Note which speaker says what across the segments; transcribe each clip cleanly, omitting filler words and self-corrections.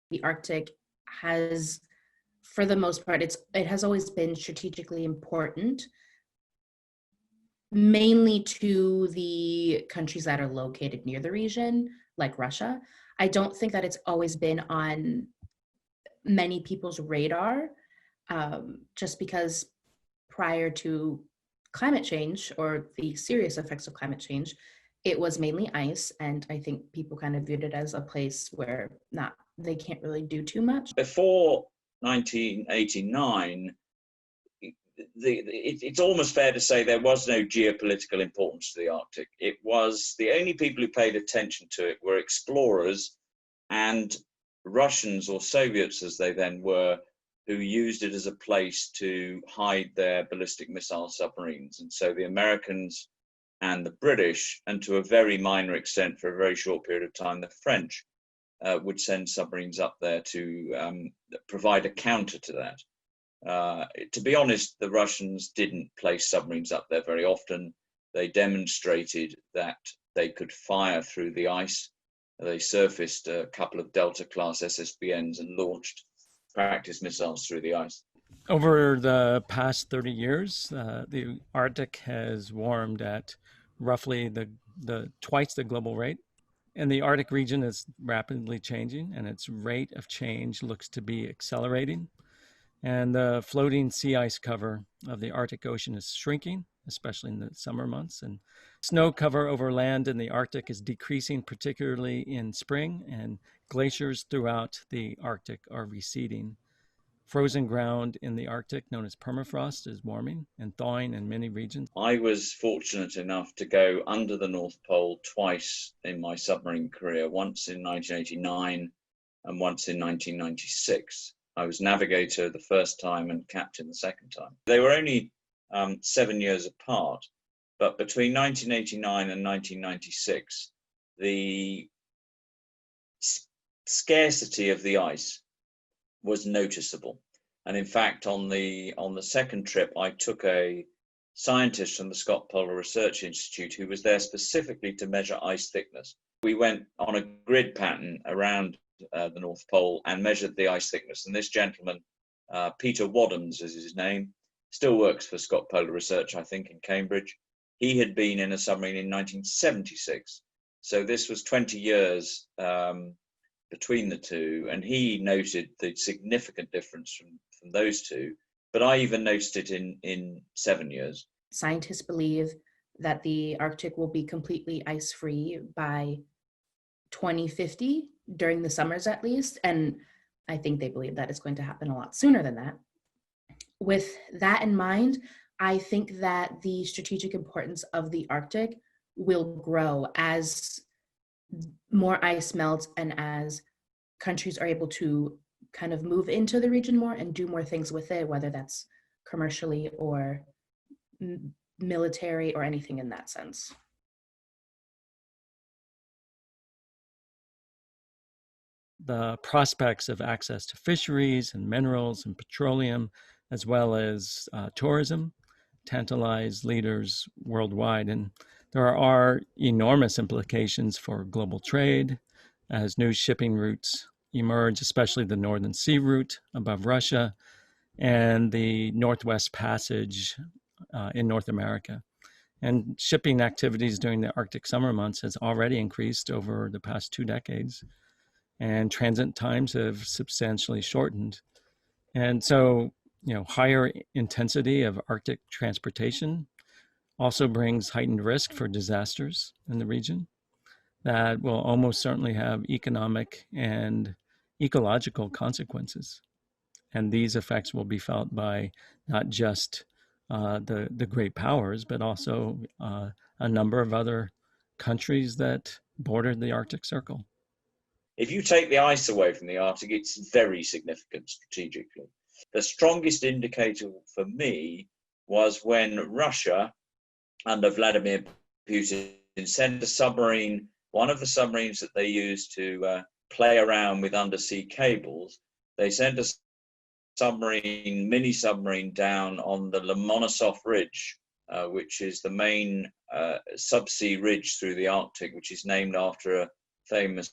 Speaker 1: the Arctic has, for the most part, it has always been strategically important, mainly to the countries that are located near the region, like Russia. I don't think that it's always been on many people's radar, just because prior to climate change or the serious effects of climate change, it was mainly ice. And I think people kind of viewed it as a place where they can't really do too much.
Speaker 2: Before 1989, it's almost fair to say there was no geopolitical importance to the Arctic. It was the only people who paid attention to it were explorers and Russians, or Soviets as they then were, who used it as a place to hide their ballistic missile submarines. And so the Americans and the British, and to a very minor extent for a very short period of time, the French, would send submarines up there to provide a counter to that. To be honest, the Russians didn't place submarines up there very often. They demonstrated that they could fire through the ice. They surfaced a couple of Delta-class SSBNs and launched practice missiles through the ice.
Speaker 3: Over the past 30 years, the Arctic has warmed at roughly the twice the global rate. And the Arctic region is rapidly changing, and its rate of change looks to be accelerating. And the floating sea ice cover of the Arctic Ocean is shrinking, especially in the summer months. And snow cover over land in the Arctic is decreasing, particularly in spring, and glaciers throughout the Arctic are receding. Frozen ground in the Arctic, known as permafrost, is warming and thawing in many regions.
Speaker 2: I was fortunate enough to go under the North Pole twice in my submarine career, once in 1989 and once in 1996. I was navigator the first time and captain the second time. They were only 7 years apart, but between 1989 and 1996, the scarcity of the ice was noticeable. And in fact, on the second trip, I took a scientist from the Scott Polar Research Institute who was there specifically to measure ice thickness. We went on a grid pattern around the North Pole and measured the ice thickness. And this gentleman, Peter Wadhams is his name, still works for Scott Polar Research, I think, in Cambridge. He had been in a submarine in 1976. So this was 20 years between the two, and he noted the significant difference from those two. But I even noticed it in 7 years.
Speaker 1: Scientists believe that the Arctic will be completely ice-free by 2050, during the summers at least, and I think they believe that it's going to happen a lot sooner than that. With that in mind, I think that the strategic importance of the Arctic will grow as more ice melts and as countries are able to kind of move into the region more and do more things with it, whether that's commercially or military or anything in that sense.
Speaker 3: The prospects of access to fisheries and minerals and petroleum, as well as tourism, tantalize leaders worldwide. And there are enormous implications for global trade as new shipping routes emerge, especially the Northern Sea route above Russia and the Northwest Passage in North America. And shipping activities during the Arctic summer months has already increased over the past 2 decades. And transit times have substantially shortened. And so, higher intensity of Arctic transportation also brings heightened risk for disasters in the region that will almost certainly have economic and ecological consequences. And these effects will be felt by not just the great powers, but also a number of other countries that border the Arctic Circle.
Speaker 2: If you take the ice away from the Arctic, it's very significant strategically. The strongest indicator for me was when Russia, under Vladimir Putin, sent a submarine, one of the submarines that they used to play around with undersea cables. They sent a mini submarine down on the Lomonosov Ridge, which is the main subsea ridge through the Arctic, which is named after a famous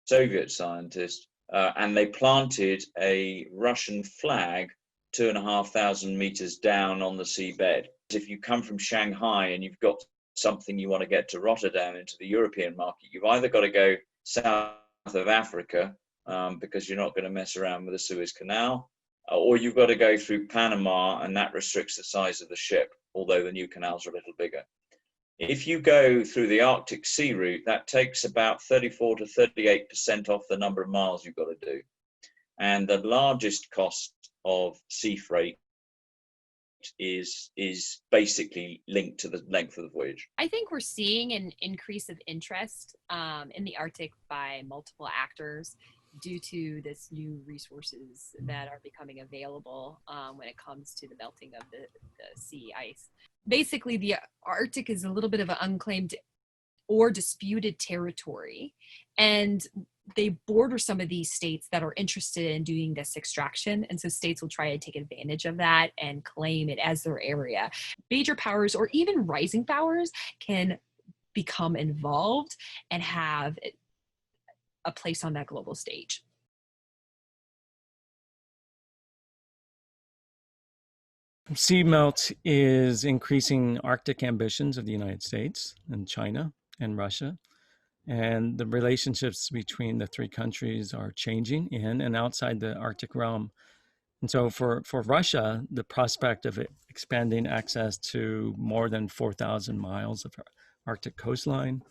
Speaker 2: Soviet scientist and they planted a Russian flag 2,500 meters down on the seabed. If you come from Shanghai and you've got something you want to get to Rotterdam into the European market, you've either got to go south of Africa because you're not going to mess around with the Suez Canal, or you've got to go through Panama, and that restricts the size of the ship, although the new canals are a little bigger. If you go through the Arctic Sea route, that takes about 34 to 38% off the number of miles you've got to do. And the largest cost of sea freight is basically linked to the length of the voyage.
Speaker 4: I think we're seeing an increase of interest in the Arctic by multiple actors due to this new resources that are becoming available when it comes to the melting of the sea ice. Basically, the Arctic is a little bit of an unclaimed or disputed territory, and they border some of these states that are interested in doing this extraction. And so states will try to take advantage of that and claim it as their area. Major powers or even rising powers can become involved and have a place on that global stage.
Speaker 3: Seamelt is increasing Arctic ambitions of the United States and China and Russia. And the relationships between the three countries are changing in and outside the Arctic realm. And so for Russia, the prospect of expanding access to more than 4,000 miles of Arctic coastline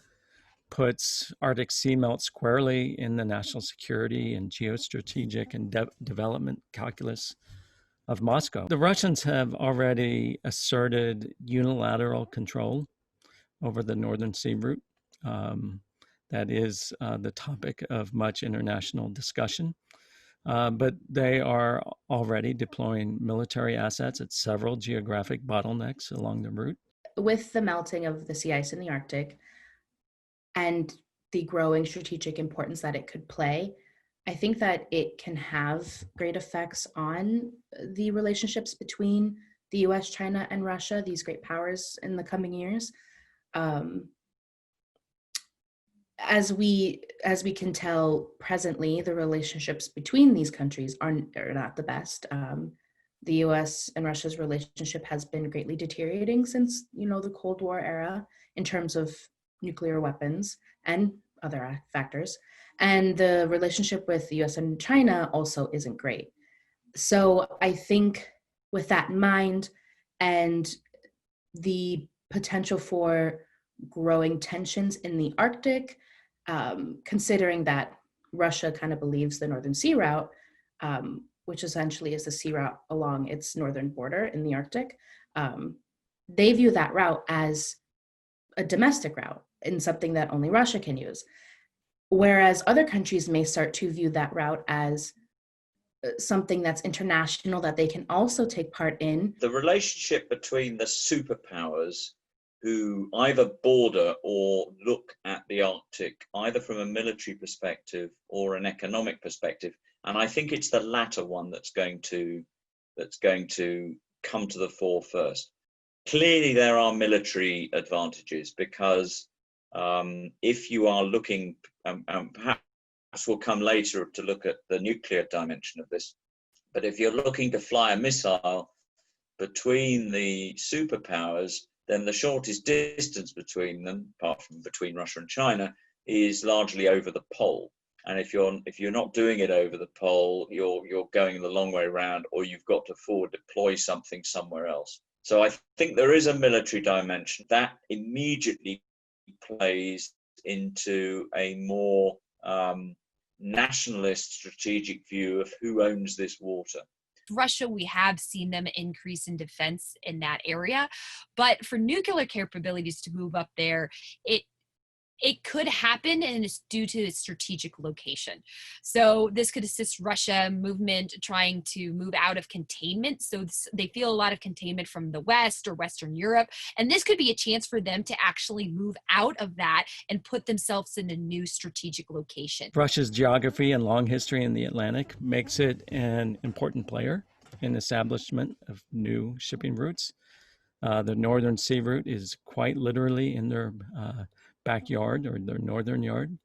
Speaker 3: puts Arctic seamelt squarely in the national security and geostrategic and development calculus of Moscow. The Russians have already asserted unilateral control over the Northern Sea route. That is the topic of much international discussion. But they are already deploying military assets at several geographic bottlenecks along the route.
Speaker 1: With the melting of the sea ice in the Arctic and the growing strategic importance that it could play, I think that it can have great effects on the relationships between the US, China, and Russia, these great powers in the coming years. As we can tell presently, the relationships between these countries are not the best. The U.S. and Russia's relationship has been greatly deteriorating since, the Cold War era in terms of nuclear weapons and other factors. And the relationship with the U.S. and China also isn't great. So I think with that in mind and the potential for growing tensions in the Arctic, considering that Russia kind of believes the Northern Sea route, which essentially is the sea route along its northern border in the Arctic, they view that route as a domestic route and something that only Russia can use. Whereas other countries may start to view that route as something that's international that they can also take part in.
Speaker 2: The relationship between the superpowers who either border or look at the Arctic, either from a military perspective or an economic perspective. And I think it's the latter one that's going to come to the fore first. Clearly, there are military advantages because if you are looking, perhaps we'll come later to look at the nuclear dimension of this, but if you're looking to fly a missile between the superpowers, then the shortest distance between them, apart from between Russia and China, is largely over the pole. And if you're not doing it over the pole, you're going the long way around, or you've got to forward deploy something somewhere else. So I think there is a military dimension that immediately plays into a more nationalist strategic view of who owns this water.
Speaker 4: Russia, we have seen them increase in defense in that area, but for nuclear capabilities to move up there, it could happen, and it's due to its strategic location. So this could assist Russia movement trying to move out of containment. So they feel a lot of containment from the West or Western Europe. And this could be a chance for them to actually move out of that and put themselves in a new strategic location.
Speaker 3: Russia's geography and long history in the Atlantic makes it an important player in establishment of new shipping routes. The Northern Sea route is quite literally in their backyard or their northern yard.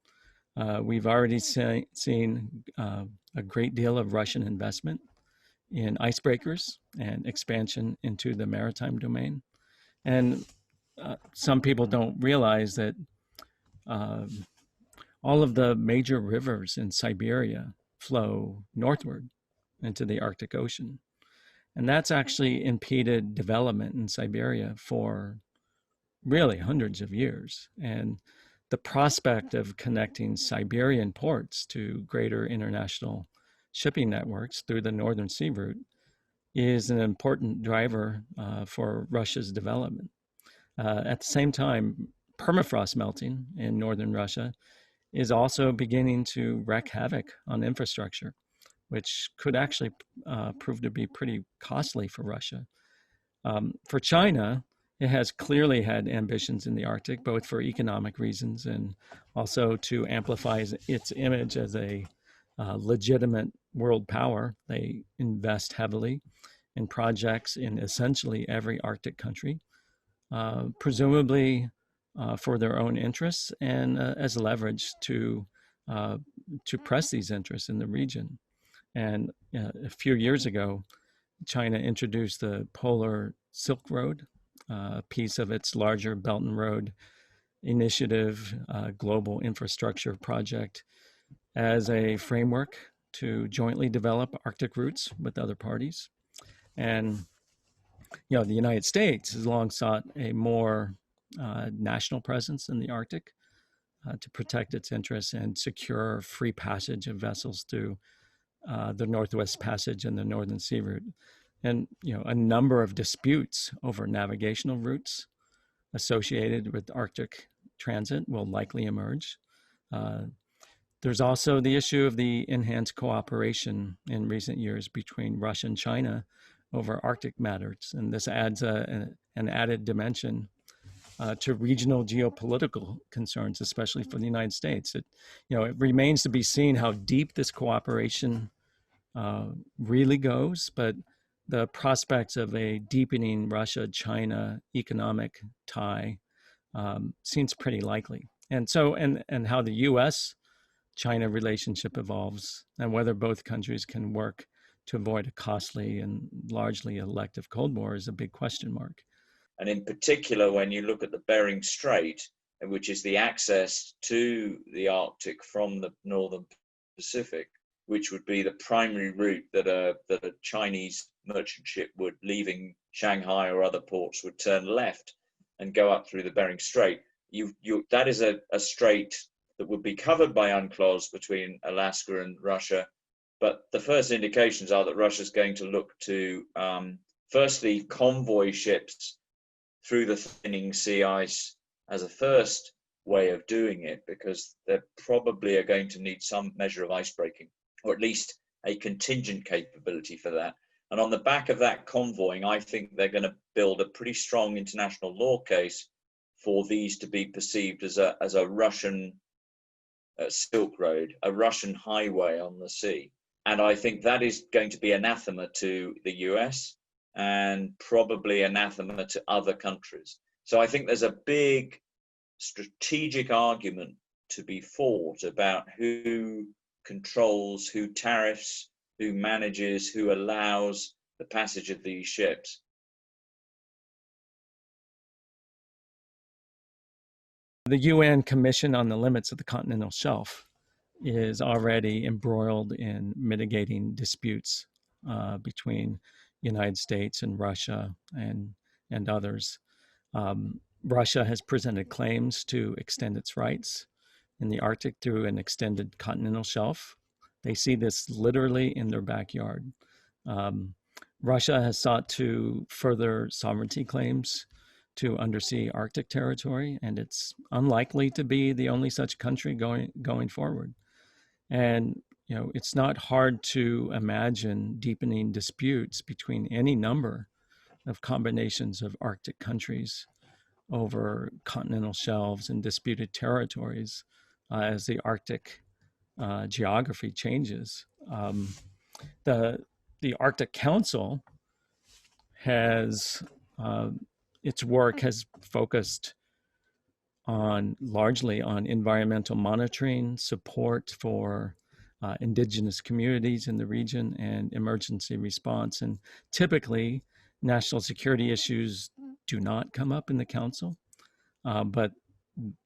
Speaker 3: We've already seen a great deal of Russian investment in icebreakers and expansion into the maritime domain. And some people don't realize that all of the major rivers in Siberia flow northward into the Arctic Ocean. And that's actually impeded development in Siberia for really hundreds of years. And the prospect of connecting Siberian ports to greater international shipping networks through the Northern Sea route is an important driver for Russia's development. At the same time, permafrost melting in northern Russia is also beginning to wreak havoc on infrastructure, which could actually prove to be pretty costly for Russia. For China, it has clearly had ambitions in the Arctic, both for economic reasons and also to amplify its image as a legitimate world power. They invest heavily in projects in essentially every Arctic country, presumably for their own interests and as leverage to press these interests in the region. And a few years ago, China introduced the Polar Silk Road, a piece of its larger Belt and Road Initiative global infrastructure project, as a framework to jointly develop Arctic routes with other parties. And the United States has long sought a more national presence in the Arctic to protect its interests and secure free passage of vessels through the Northwest Passage and the Northern Sea route. And a number of disputes over navigational routes associated with Arctic transit will likely emerge. There's also the issue of the enhanced cooperation in recent years between Russia and China over Arctic matters, and this adds an added dimension to regional geopolitical concerns, especially for the United States. It remains to be seen how deep this cooperation really goes, but the prospects of a deepening Russia-China economic tie seems pretty likely. And so, and how the U.S.-China relationship evolves, and whether both countries can work to avoid a costly and largely elective Cold War is a big question mark.
Speaker 2: And in particular, when you look at the Bering Strait, which is the access to the Arctic from the Northern Pacific, which would be the primary route that a Chinese merchant ship would, leaving Shanghai or other ports, would turn left and go up through the Bering Strait. That is a strait that would be covered by UNCLOS between Alaska and Russia. But the first indications are that Russia's going to look to, firstly, convoy ships through the thinning sea ice as a first way of doing it, because they probably are going to need some measure of ice breaking, or at least a contingent capability for that. And on the back of that convoying, I think they're going to build a pretty strong international law case for these to be perceived as a Russian Silk Road, a Russian highway on the sea. And I think that is going to be anathema to the US and probably anathema to other countries. So I think there's a big strategic argument to be fought about who controls, who tariffs, who manages, who allows the passage of these ships.
Speaker 3: The UN Commission on the Limits of the Continental Shelf is already embroiled in mitigating disputes between United States and Russia and others. Russia has presented claims to extend its rights in the Arctic through an extended continental shelf. They see this literally in their backyard. Russia has sought to further sovereignty claims to undersea Arctic territory, and it's unlikely to be the only such country going forward. And it's not hard to imagine deepening disputes between any number of combinations of Arctic countries over continental shelves and disputed territories as the Arctic geography changes. The Arctic Council has its work has focused largely on environmental monitoring, support for indigenous communities in the region, and emergency response. And typically, national security issues do not come up in the Council, but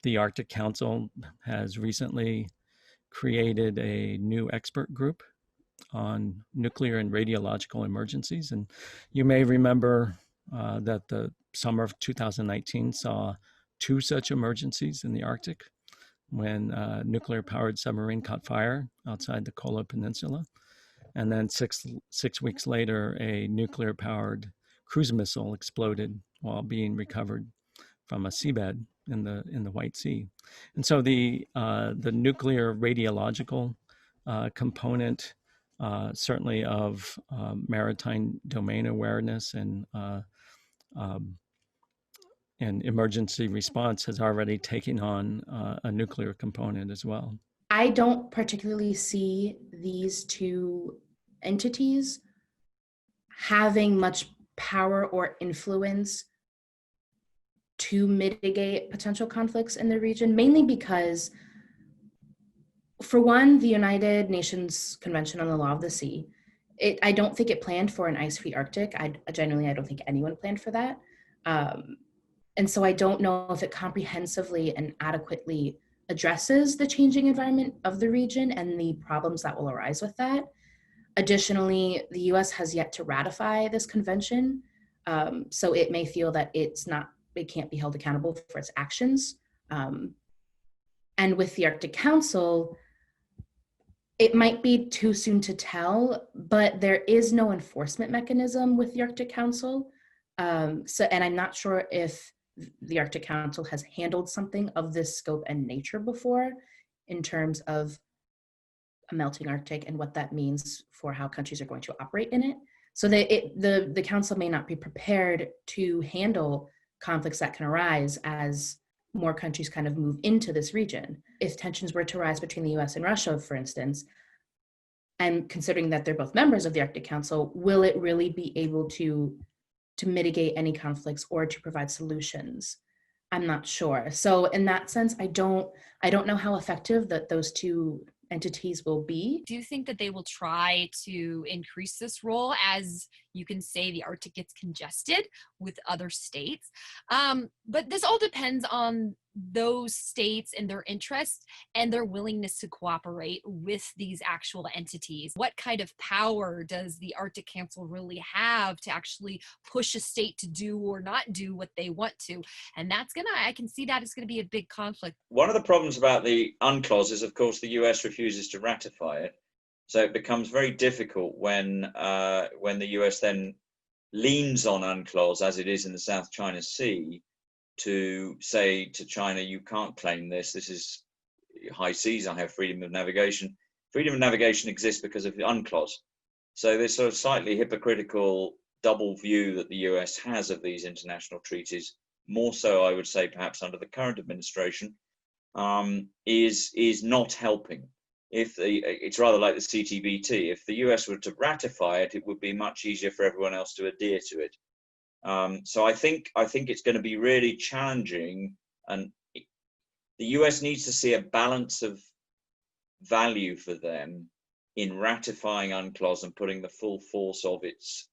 Speaker 3: the Arctic Council has recently created a new expert group on nuclear and radiological emergencies. And you may remember that the summer of 2019 saw two such emergencies in the Arctic when a nuclear-powered submarine caught fire outside the Kola Peninsula. And then six weeks later, a nuclear-powered cruise missile exploded while being recovered from a seabed in the White Sea. And so the nuclear radiological component, certainly of maritime domain awareness and emergency response, has already taken on a nuclear component as well.
Speaker 1: I don't particularly see these two entities having much power or influence to mitigate potential conflicts in the region, mainly because, for one, the United Nations Convention on the Law of the Sea, I don't think it planned for an ice-free Arctic. I don't think anyone planned for that. And so I don't know if it comprehensively and adequately addresses the changing environment of the region and the problems that will arise with that. Additionally, the US has yet to ratify this convention, so it may feel that it can't be held accountable for its actions. And with the Arctic Council, it might be too soon to tell, but there is no enforcement mechanism with the Arctic Council. And I'm not sure if the Arctic Council has handled something of this scope and nature before in terms of a melting Arctic and what that means for how countries are going to operate in it. So the Council may not be prepared to handle conflicts that can arise as more countries kind of move into this region. If tensions were to rise between the US and Russia, for instance, and considering that they're both members of the Arctic Council, will it really be able to mitigate any conflicts or to provide solutions? I'm not sure. So in that sense, I don't know how effective that those two entities will be.
Speaker 4: Do you think that they will try to increase this role as, you can say, the Arctic gets congested with other states? But this all depends on those states and their interests and their willingness to cooperate with these actual entities. What kind of power does the Arctic Council really have to actually push a state to do or not do what they want to? And I can see that it's gonna be a big conflict.
Speaker 2: One of the problems about the UNCLOS is, of course, the US refuses to ratify it. So it becomes very difficult when the US then leans on UNCLOS, as it is in the South China Sea, to say to China, you can't claim this. This is high seas. I have freedom of navigation. Freedom of navigation exists because of the UNCLOS. So this sort of slightly hypocritical double view that the US has of these international treaties, more so, I would say, perhaps under the current administration, is not helping. It's rather like the CTBT. If the US were to ratify it, it would be much easier for everyone else to adhere to it. So I think it's going to be really challenging, and the US needs to see a balance of value for them in ratifying UNCLOS and putting the full force of its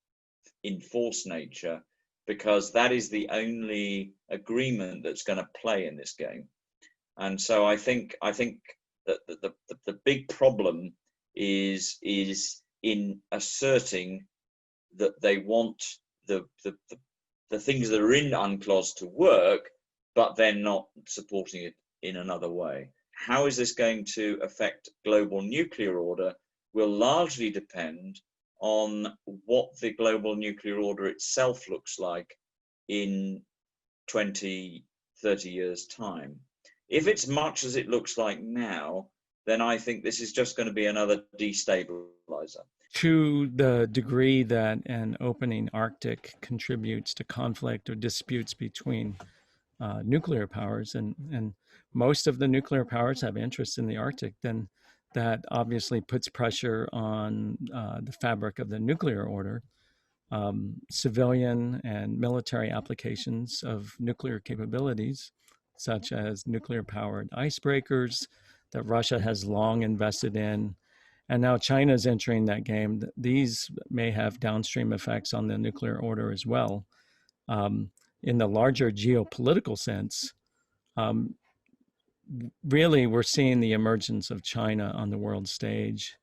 Speaker 2: enforced nature, because that is the only agreement that's going to play in this game. And so I think that the big problem is in asserting that they want the things that are in UNCLOS to work, but then not supporting it in another way. How is this going to affect global nuclear order will largely depend on what the global nuclear order itself looks like in 20, 30 years' time. If it's much as it looks like now, then I think this is just going to be another destabilizer.
Speaker 3: To the degree that an opening Arctic contributes to conflict or disputes between nuclear powers, and most of the nuclear powers have interests in the Arctic, then that obviously puts pressure on the fabric of the nuclear order. Civilian and military applications of nuclear capabilities such as nuclear-powered icebreakers that Russia has long invested in. And now China is entering that game. These may have downstream effects on the nuclear order as well. In the larger geopolitical sense, really we're seeing the emergence of China on the world stage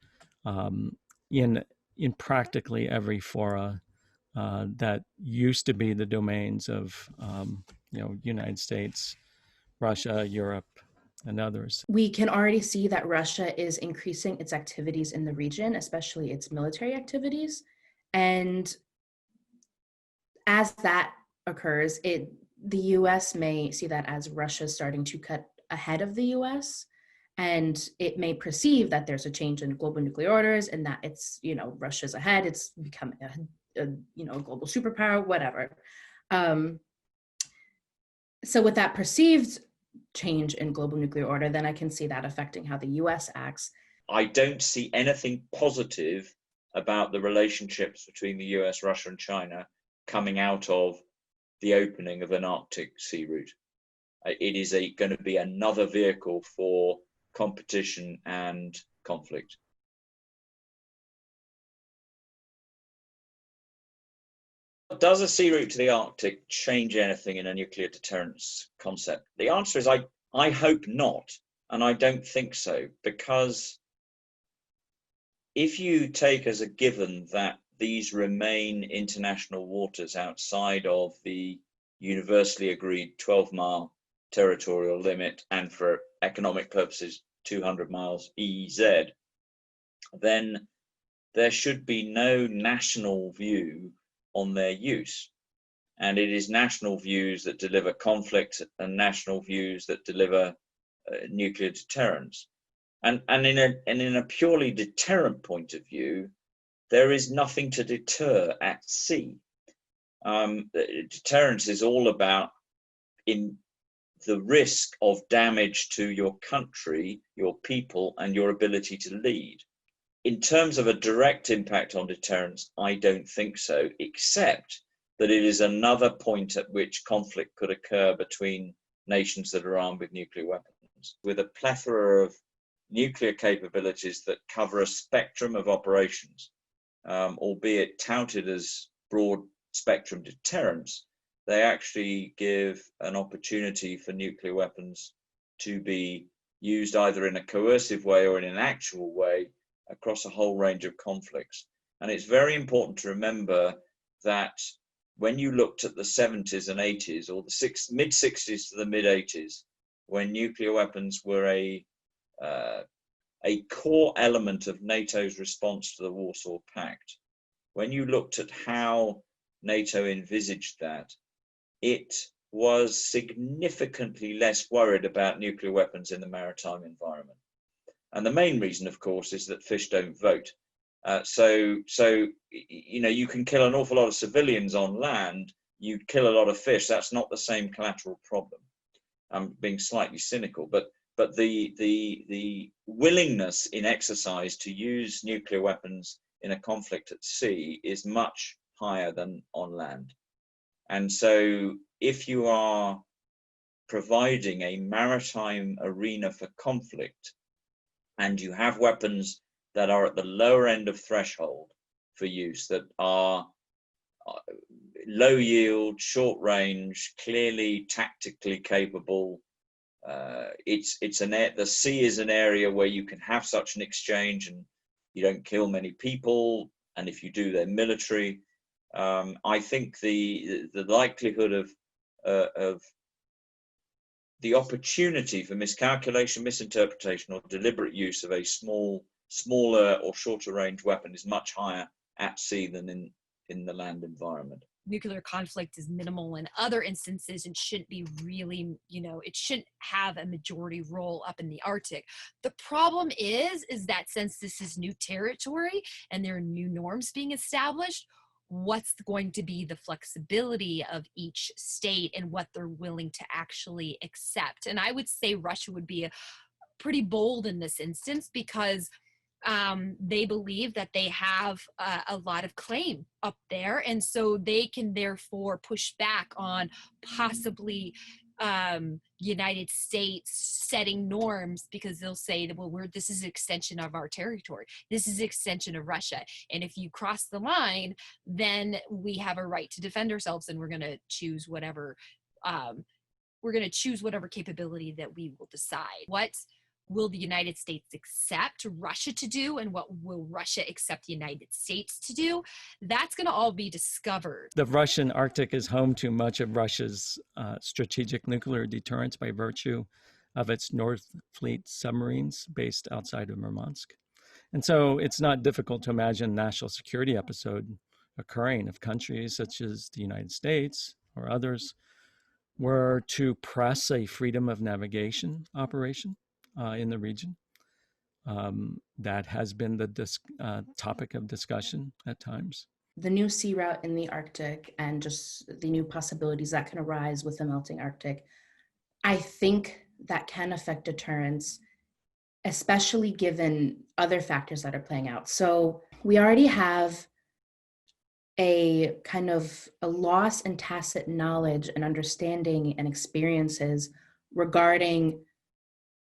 Speaker 3: in practically every fora that used to be the domains of United States, Russia, Europe, and others.
Speaker 1: We can already see that Russia is increasing its activities in the region, especially its military activities. And as that occurs, the US may see that as Russia starting to cut ahead of the US, and it may perceive that there's a change in global nuclear orders and that it's, Russia's ahead, it's becoming a global superpower, whatever. So with that perceived change in global nuclear order, then I can see that affecting how the US acts.
Speaker 2: I don't see anything positive about the relationships between the US, Russia, and China coming out of the opening of an Arctic sea route. It is going to be another vehicle for competition and conflict. Does a sea route to the Arctic change anything in a nuclear deterrence concept? The answer is I hope not, and I don't think so, because if you take as a given that these remain international waters outside of the universally agreed 12-mile territorial limit, and for economic purposes 200 miles EEZ, then there should be no national view on their use. And it is national views that deliver conflict and national views that deliver nuclear deterrence. And in a purely deterrent point of view, there is nothing to deter at sea. Deterrence is all about in the risk of damage to your country, your people, and your ability to lead. In terms of a direct impact on deterrence, I don't think so, except that it is another point at which conflict could occur between nations that are armed with nuclear weapons. With a plethora of nuclear capabilities that cover a spectrum of operations, albeit touted as broad spectrum deterrence, they actually give an opportunity for nuclear weapons to be used either in a coercive way or in an actual way across a whole range of conflicts. And it's very important to remember that when you looked at the 70s and 80s, or the mid-60s to the mid-80s, when nuclear weapons were a core element of NATO's response to the Warsaw Pact, when you looked at how NATO envisaged that, it was significantly less worried about nuclear weapons in the maritime environment. And the main reason, of course, is that fish don't vote. So you can kill an awful lot of civilians on land, you kill a lot of fish. That's not the same collateral problem. I'm being slightly cynical, but the willingness in exercise to use nuclear weapons in a conflict at sea is much higher than on land. And so if you are providing a maritime arena for conflict, and you have weapons that are at the lower end of threshold for use, that are low yield, short range, clearly tactically capable, the sea is an area where you can have such an exchange and you don't kill many people, and if you do, they're military. I think the likelihood of the opportunity for miscalculation, misinterpretation, or deliberate use of a smaller or shorter range weapon is much higher at sea than in the land environment.
Speaker 4: Nuclear conflict is minimal in other instances and shouldn't be really, it shouldn't have a majority role up in the Arctic. The problem is that since this is new territory and there are new norms being established, what's going to be the flexibility of each state and what they're willing to actually accept? And I would say Russia would be pretty bold in this instance because they believe that they have a lot of claim up there, and so they can therefore push back on possibly United States setting norms, because they'll say that, well, this is an extension of our territory. This is an extension of Russia. And if you cross the line, then we have a right to defend ourselves, and we're going to choose whatever capability that we will decide. What will the United States accept Russia to do, and what will Russia accept the United States to do? That's going to all be discovered.
Speaker 3: The Russian Arctic is home to much of Russia's strategic nuclear deterrence by virtue of its North Fleet submarines based outside of Murmansk. And so it's not difficult to imagine a national security episode occurring if countries such as the United States or others were to press a freedom of navigation operation in the region. That has been the topic of discussion at times.
Speaker 1: The new sea route in the Arctic and just the new possibilities that can arise with the melting Arctic, I think that can affect deterrence, especially given other factors that are playing out. So we already have a kind of a loss in tacit knowledge and understanding and experiences regarding,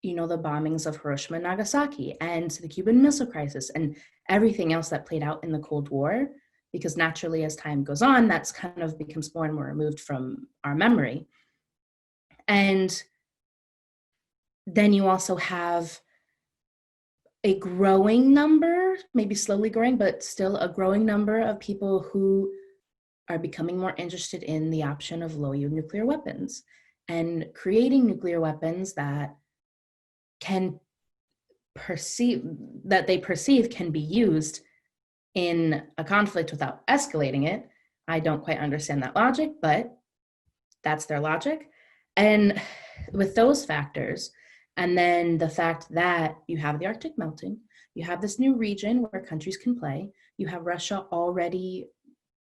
Speaker 1: the bombings of Hiroshima and Nagasaki and the Cuban Missile Crisis and everything else that played out in the Cold War, because naturally as time goes on, that's kind of becomes more and more removed from our memory. And then you also have a growing number, maybe slowly growing, but still a growing number of people who are becoming more interested in the option of low-yield nuclear weapons and creating nuclear weapons that they perceive can be used in a conflict without escalating it. I don't quite understand that logic, but that's their logic. And with those factors, and then the fact that you have the Arctic melting, you have this new region where countries can play, you have Russia already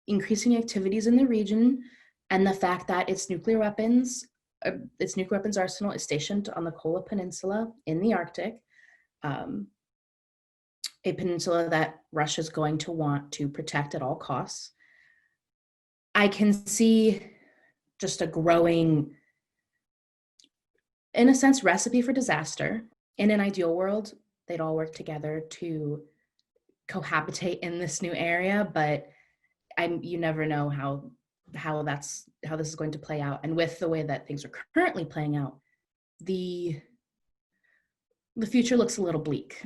Speaker 1: increasing activities in the region, and the fact that its nuclear weapons arsenal is stationed on the Kola Peninsula in the Arctic, a peninsula that Russia's going to want to protect at all costs. I can see just a growing, in a sense, recipe for disaster. In an ideal world, they'd all work together to cohabitate in this new area, but you never know how this is going to play out. And with the way that things are currently playing out, the future looks a little bleak.